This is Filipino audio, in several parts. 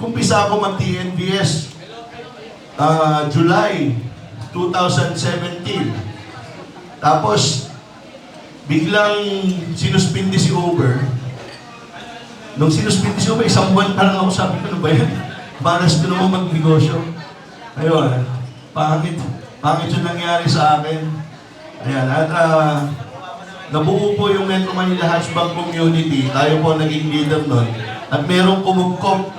Kumpisa ako mag-TNVS July 2017. Tapos, biglang sinuspindi si Uber. Nung sinuspindi si Uber, isang buwan pa lang ako, sabi ko, ano ba yan? Malas ko naman magnegosyo. Ayun, pangit yung nangyari sa akin. Ayan, at nabuo po yung Metro Manila Hatchback Community. Tayo po naging leader nun. At merong kumugkop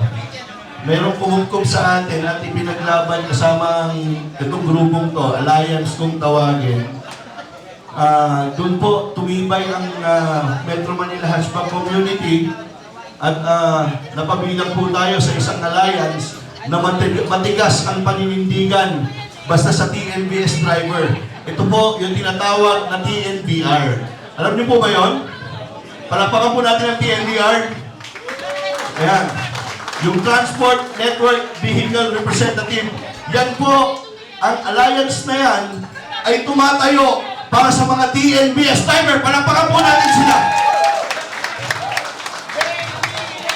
sa atin at ipinaglaban kasama itong grupong to, Alliance kung tawagin. Doon po tumibay ang Metro Manila Hatchback Community at napabilang po tayo sa isang alliance na matigas ang paninindigan basta sa TNVS driver. Ito po yung tinatawag na TNVR. Alam niyo po ba yun? Palakpakan po natin ang TNVR. Ayan. Yung Transport Network Vehicle Representative. Yan po, ang alliance na yan ay tumatayo para sa mga TNVS driver. Palakpakan po natin sila.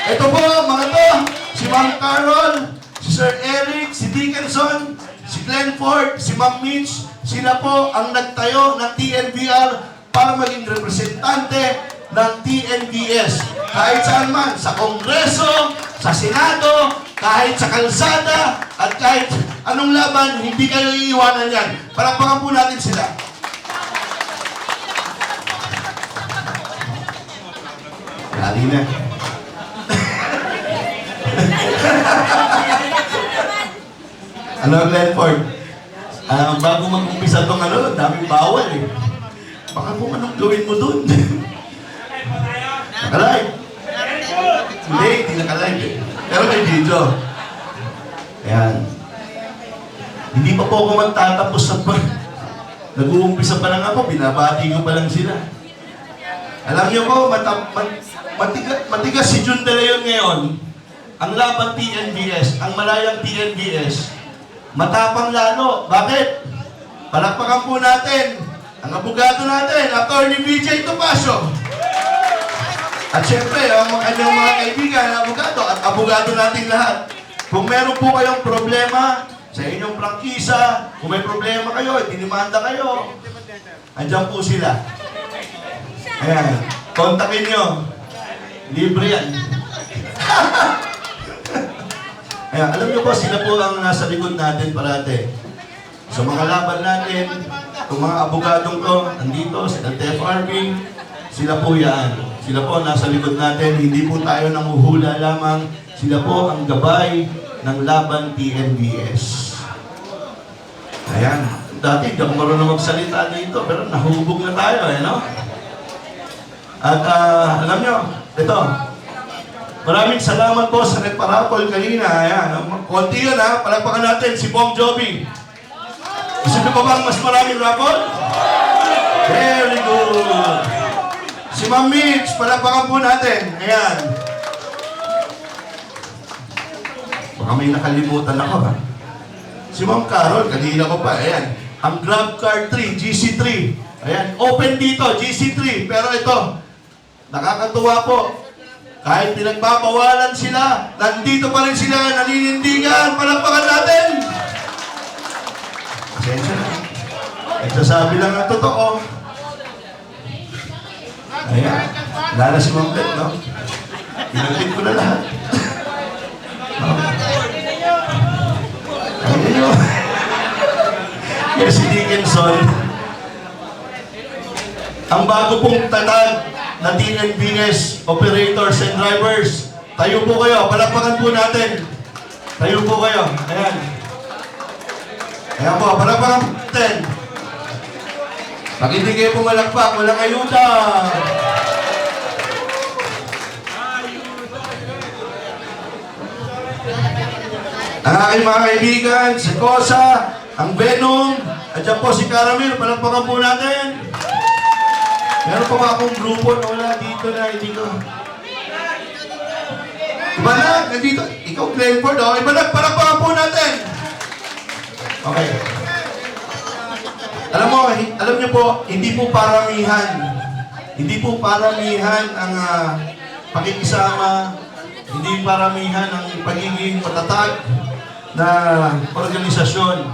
Ito po, mga to, si Ma'am Carol, si Sir Eric, si Dickinson, si Glenford, si Ma'am Mitch, sila po ang nagtayo ng TNVR para maging representante ng TNVS. Kahit saan man, sa Kongreso, sa Senado, kahit sa kalsada, at kahit anong laban, hindi kayo iiwanan yan. Palakpakan po natin sila. Lali na. Ano, Glenford? Bago mag-umpisa itong daming bawal eh. Baka kung anong gawin mo dun. Nakalive? Hindi nakalive eh. Pero may video. Ayan. Hindi pa po ako magtatapos sa nag-uumpisa pa lang ako, binabati ko pa lang sila. Alam niyo po, matigas si Jun De Leon ngayon. Ang laban TNVS, ang malayang TNVS, matapang lalo. Bakit? Palakpakan po natin ang abogado natin, Attorney BJ Topacio. At syempre, ang kanyang mga kaibigan, abogado at abogado natin lahat. Kung meron po kayong problema sa inyong prangkisa, kung may problema kayo, dinimanda kayo, andyan po sila. Ayan, kontakin nyo. Libre yan. Ayan, alam nyo po, sila po ang nasa likod natin parate. Sa mga laban natin, kung mga abogadong to, nandito, sa LTFRB, sila po yan. Sila po nasa likod natin, hindi po tayo nanguhula lamang. Sila po ang gabay ng laban TNVS. Ayan, dati hindi ako marunong magsalita dito, pero nahubog na tayo, no? At alam nyo, ito, maraming salamat po sa nagparapol kanina. Ayan, konti yun ha, palagpakan natin si Bong Jovi. Gusto nyo pa bang mas maraming rapol? Very good. Si Ma'am Mitch, palagpakan po natin. Ayan. Baka may nakalimutan ako ha. Si Ma'am Carol, kanina ko pa. Ayan. Ang Grab Car 3, GC3. Ayan, open dito, GC3. Pero ito, nakakatuwa po. Kahit pinagpapawalan sila, nandito pa rin sila, naninindigan. Palakpakan natin. Pasensya na. Nagsasabi lang ang totoo. Ayan. Lala si Ma'am Bet, no? Pinagpit ko na lahat. Ayun nyo. Kaya si Dickinson, ang bago pong tatag na TNVS operators and drivers. Tayo po kayo. Palakpakan po natin. Tayo po kayo. Ayan. Ayan po. Palakpakan po natin. Pag hindi kayo pumalakpak, walang ayuda. Ang aking mga kaibigan, si Kosa, ang Venom, at dyan po si Caramel. Palakpakan po natin. Meron pa ba akong grupo na wala dito na hindi ko? Ibalag, nandito. Ikaw, Glenford, oh. Ibalag, palakpakan po natin. Okay. Alam niyo po, hindi po paramihan. Hindi po paramihan ang pakikisama hindi paramihan ang pagiging matatag na organisasyon.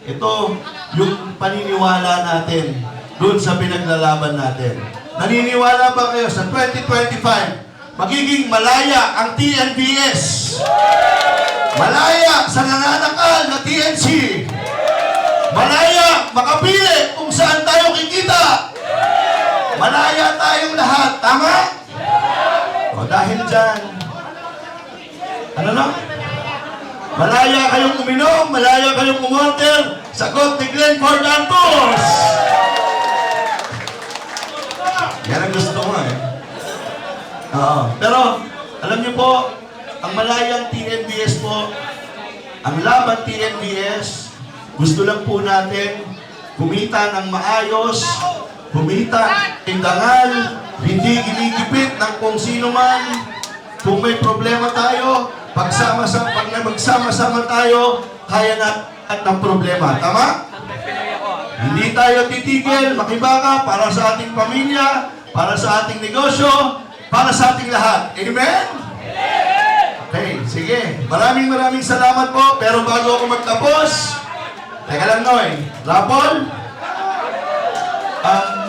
Ito yung paniniwala natin doon sa pinaglalaban natin. Naniniwala ba kayo sa 2025 magiging malaya ang TNVS? Malaya sa nananakal na TNC. Malaya makapili kung saan tayo kikita. Malaya tayong lahat. Tama? O dahil dyan, ano na? Malaya kayong uminom, malaya kayong umorder. Sagot ni Glenn Fordantos. Yan ang gusto mo eh. Oo. Pero, alam niyo po, ang malayang TNVS po, ang laban TNVS, gusto lang po natin kumita ng maayos, kumita ng dangal, hindi ginikipit ng kung sino man. Kung may problema tayo, pag magsama-sama tayo, kaya natin ng problema. Tama? Hindi tayo titigil, makibaka para sa ating pamilya, para sa ating negosyo, para sa ating lahat. Amen? Okay, sige. Maraming salamat po. Pero bago ako magtapos, teka lang Noy, Rapol,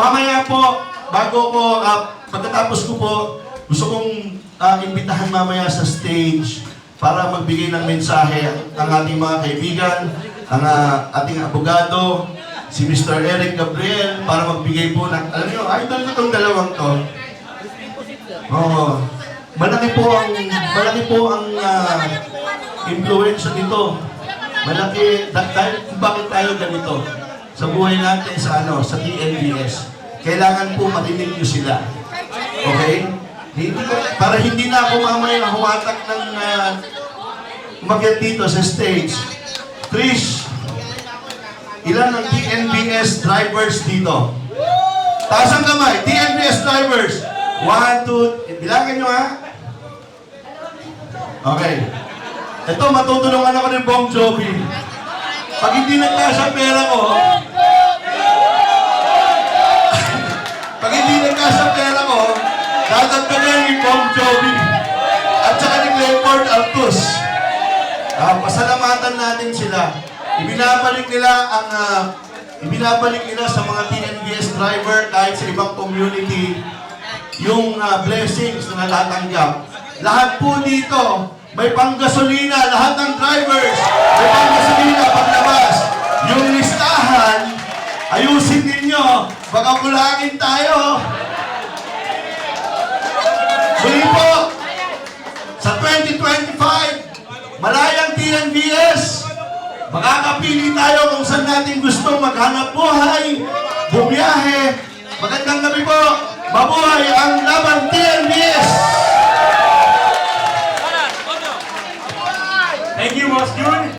mamaya po, bago ko, pagkatapos ko po, gusto kong imbitahan mamaya sa stage para magbigay ng mensahe ang ating mga kaibigan, ang ating abogado, si Mr. Eric Gabriel, para magbigay po ng, alam niyo, idol ko itong dalawang to. Oo. Malaki po ang influensya dito. Malaki, dahil bakit tayo ganito sa buhay natin sa TNVS. Kailangan po marinig niyo sila. Okay? Para hindi na ako mamaya humatak ng umakyat dito sa stage. Trish, ilan ang TNVS drivers dito? Taas ang kamay, TNVS drivers. 1, 2, bilangin nyo ha. Okay. Ito, matutulungan ako ni Bong Jovi. Pag hindi nagkasa pera ko, pag hindi nagkasa pera ko, dadagdagan ni Bong Jovi at saka ni Clifford Altus. Pasalamatan natin sila. Ibinabalik nila sa mga TNVS driver kahit sa ibang community yung blessings na natatanggap. Lahat po dito, may panggasolina, lahat ng drivers, may panggasolina paglabas. Yung listahan, ayusin ninyo, baka kulangin tayo. Muli po, sa 2025, malayang TNVS, makakapili tayo kung saan natin gusto maghanap buhay, bumiyahe. Magandang gabi po, mabuhay ang laban TNVS!